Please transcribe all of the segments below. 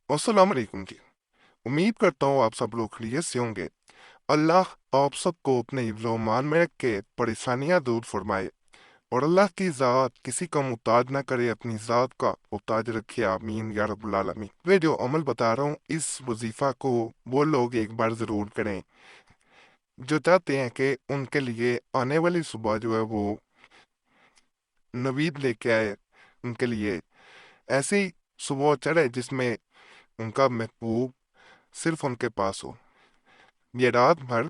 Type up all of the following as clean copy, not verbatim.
अस्सलाम वालेकुम जी। उम्मीद करता हूँ आप सब लोग खैरियत से होंगे। अल्लाह आप सबको अपने हिफ्ज़-ओ-मान में रख के परेशानियां दूर फरमाए और अल्लाह की ज़ात किसी का मुहताज ना करे, अपनी ज़ात का मुहताज रखे, आमीन या रब्बुल आलमीन। वे जो अमल बता रहा हूँ इस वजीफ़ा को वो लोग एक बार ज़रूर करें जो चाहते हैं कि उनके लिए आने वाली सुबह जो है वो नवीद लेके आए, उनके लिए ऐसी सुबह चढ़े जिसमें उनका महबूब सिर्फ उनके पास हो। ये रात भर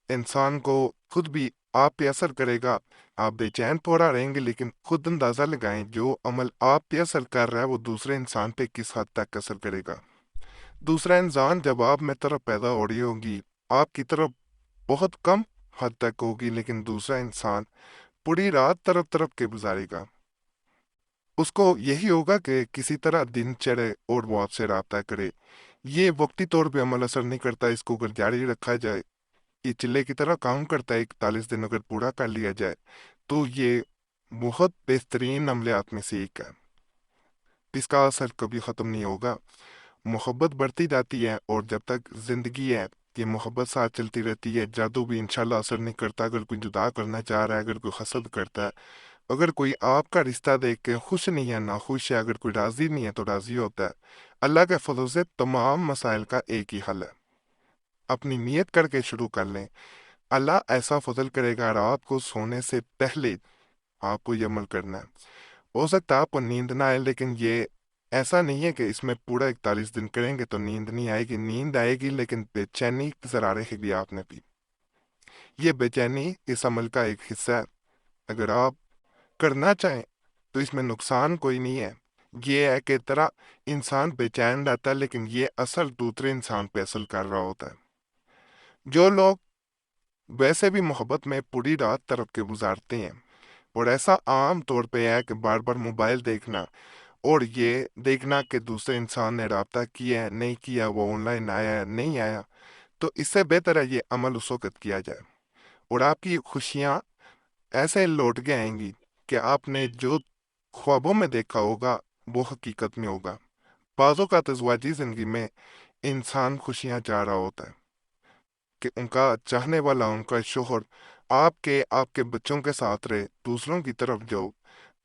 इंसान को खुद भी आप पे असर करेगा। आप बेचैन पड़ा रहेंगे, लेकिन खुद अंदाजा लगाएं जो अमल आप पे असर कर रहा है वो दूसरे इंसान पे किस हद तक असर करेगा। दूसरा इंसान जब आप में तरफ पैदा हो रही होगी, आपकी तरफ बहुत कम हद तक होगी, लेकिन दूसरा इंसान पूरी रात तरफ तरफ के गुजारेगा। उसको यही होगा कि किसी तरह दिन चढ़े और वो आपसे राब्ता करे। ये वक्ती तौर पे अमल असर नहीं करता, इसको अगर जारी रखा जाए ये चिल्ले की तरह काम करता है। 41 दिन अगर पूरा कर लिया जाए तो ये बहुत बेहतरीन अमलियात में से एक है। इसका असर कभी ख़त्म नहीं होगा। मोहब्बत बढ़ती जाती है और जब तक ज़िंदगी है ये मोहब्बत साथ चलती रहती है। जादू भी इंशाल्लाह असर नहीं करता। अगर कोई जुदा करना चाह रहा है, अगर कोई हसद करता है, अगर कोई आपका रिश्ता देख के खुश नहीं है, ना खुश है, अगर कोई राज़ी नहीं है तो राज़ी होता है। अल्लाह के फजल से तमाम मसाइल का एक ही हल है। अपनी नीयत करके शुरू कर लें, अल्लाह ऐसा फजल करेगा। रात को सोने से पहले आपको ये अमल करना है। हो सकता है आपको नींद ना आए, लेकिन ये ऐसा नहीं है कि इसमें पूरा 41 दिन करेंगे तो नींद नहीं आएगी। नींद आएगी, लेकिन बेचैनी जरा रहेगी आप में भी। ये बेचैनी इस अमल का एक हिस्सा है। अगर आप करना चाहें तो इसमें नुकसान कोई नहीं है। ये है कि तरह इंसान बेचैन रहता है, लेकिन ये असर दूसरे इंसान पे असर कर रहा होता है। जो लोग वैसे भी मोहब्बत में पूरी रात तरफ के गुजारते हैं, और ऐसा आम तौर पे है कि बार बार मोबाइल देखना और ये देखना कि दूसरे इंसान ने राब्ता किया है नहीं किया, वो ऑनलाइन आया है नहीं आया, तो इससे बेहतर है ये अमल उस वक्त किया जाए। और आपकी खुशियाँ ऐसे लौट के आएंगी कि आपने जो ख्वाबों में देखा होगा वो हकीकत में होगा। बाज़ों का तज़वाजी ज़िंदगी में इंसान खुशियाँ चाह रहा होता है कि उनका चाहने वाला, उनका शोहर आपके आपके बच्चों के साथ रहे। दूसरों की तरफ जो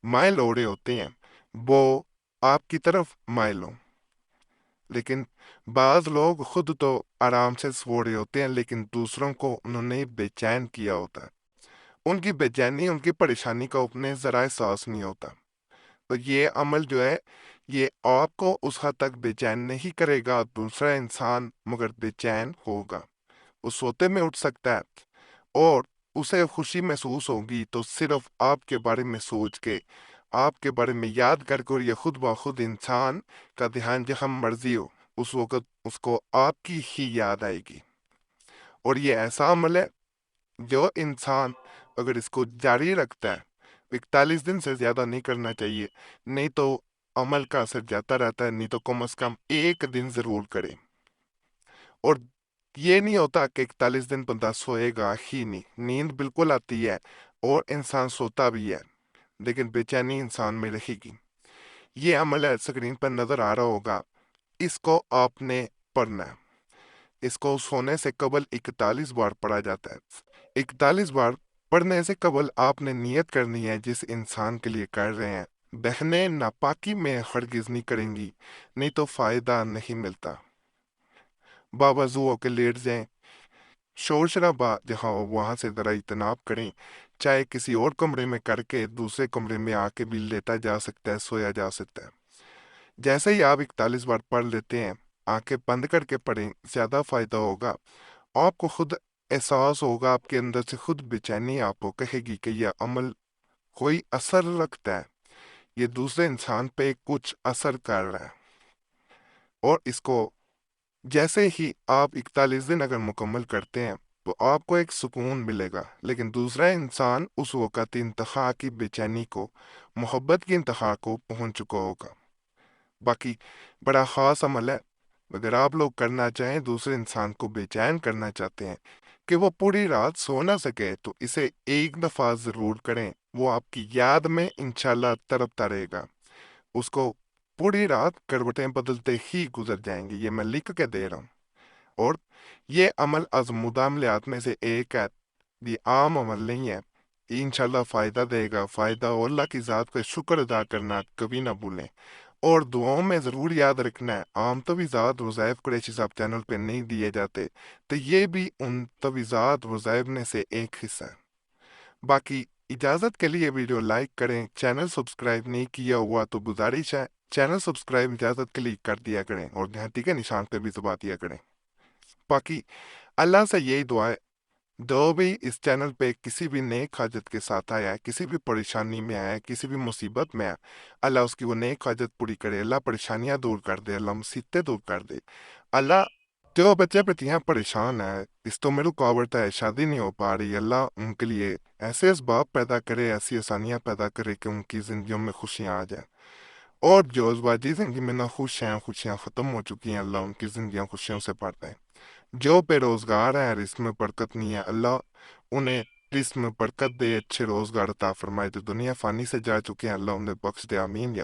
माइल हो रहे होते हैं वो आपकी तरफ माइल हो। लेकिन बाज लोग खुद तो आराम से सो रहे होते हैं, लेकिन दूसरों को उन्होंने बेचैन किया होता है। उनकी बेचैनी, उनकी परेशानी का उन्हें जरा एहसास नहीं होता। तो ये अमल जो है ये आपको उस हद तक बेचैन नहीं करेगा। दूसरा इंसान मगर बेचैन होगा, वो सोते में उठ सकता है और उसे खुशी महसूस होगी तो सिर्फ आपके बारे में सोच के, आपके बारे में याद करके। और ये खुद ब खुद इंसान का ध्यान जहाँ मर्जी हो उस वक्त उसको आपकी ही याद आएगी। और ये ऐसा अमल है जो इंसान अगर इसको जारी रखता है, 41 दिन से ज्यादा नहीं करना चाहिए, नहीं तो अमल का असर जाता रहता है। नहीं तो कम से कम एक दिन जरूर करें। और ये नहीं होता कि 41 दिन बंदा सोएगा ही नहीं, नींद बिल्कुल आती है और इंसान सोता भी है, लेकिन बेचैनी इंसान में रहेगी। ये अमल है, स्क्रीन पर नजर आ रहा होगा, इसको आपने पढ़ना है। इसको सोने से कबल 41 बार पढ़ा जाता है। 41 बार पढ़ने से कबल आपने नियत करनी है जिस इंसान के लिए कर रहे हैं। बहनें नापाकी में हरगिज नहीं करेंगी, नहीं तो फायदा नहीं मिलता। बावजू होकर लेट जाएं, शोर शराबा जहाँ हो वहां से जरा इजतनाब करें। चाहे किसी और कमरे में करके दूसरे कमरे में आके भी लेटा जा सकता है, सोया जा सकता है। जैसे ही आप 41 बार पढ़ लेते हैं, आंखें बंद करके पढ़ें, ज्यादा फायदा होगा। आपको खुद एहसास होगा, आपके अंदर से खुद बेचैनी आपको कहेगी कि यह अमल कोई असर रखता है, ये दूसरे इंसान पे कुछ असर कर रहा है। और इसको जैसे ही आप 41 दिन अगर मुकम्मल करते हैं तो आपको एक सुकून मिलेगा, लेकिन दूसरा इंसान उस वक़्त इंतहा की बेचैनी को, मोहब्बत की इंतहा को पहुंच चुका होगा। बाकी बड़ा ख़ास अमल है। अगर आप लोग करना चाहें, दूसरे इंसान को बेचैन करना चाहते हैं कि वो पूरी रात सो ना सके, तो इसे एक दफ़ा ज़रूर करें। वो आपकी याद में इंशाल्लाह तड़पता रहेगा। उसको پوری رات کروٹیں بدلتے ہی گزر جائیں گی، یہ میں لکھ کے دے رہا ہوں۔ اور یہ عمل آزمودہ عملیات میں سے ایک ہے، یہ عام عمل نہیں ہے، یہ انشاءاللہ فائدہ دے گا، فائدہ، اور اللہ کی ذات پہ شکر ادا کرنا کبھی نہ بھولیں۔ اور دعاؤں میں ضرور یاد رکھنا ہے، عام تویزات وظائف قریشی صاحب چینل پہ نہیں دیے جاتے، تو یہ بھی ان تویزات وظائف میں سے ایک حصہ ہے۔ باقی اجازت کے لیے ویڈیو لائک کریں، چینل سبسکرائب نہیں کیا ہوا تو گزارش ہے چینل سبسکرائب اجازت کے لیے کر دیا کریں، اور گھنٹی کے نشان پہ بھی دبا دیا کریں۔ باقی اللہ سے یہی دعا ہے، جو بھی اس چینل پہ کسی بھی نیک حاجت کے ساتھ آیا ہے، کسی بھی پریشانی میں آیا ہے، کسی بھی مصیبت میں آیا، اللہ اس کی وہ نیک حاجت پوری کرے، اللہ پریشانیاں دور کر دے، اللہ مصیبتیں دور کر دے۔ اللہ جو بچے بچیاں پریشان ہیں، اس تو میں رکاوٹ ہے، شادی نہیں ہو پا رہی، اللہ ان کے لیے ایسے اسباب پیدا کرے، ایسی آسانیاں پیدا کرے کہ ان کی زندگیوں میں خوشیاں آ جائیں۔ اور جو ازواجی زندگی میں نہ خوش ہیں، خوشیاں ختم ہو چکی ہیں، اللہ ان کی زندگیاں خوشیوں سے بھر دے۔ جو بے روزگار ہیں، رزق میں برکت نہیں ہے، اللہ انہیں رزق میں برکت دے، اچھے روزگار عطا فرمائے۔ جو دنیا فانی سے جا چکے ہیں، اللہ انہیں بخش دے، آمین یا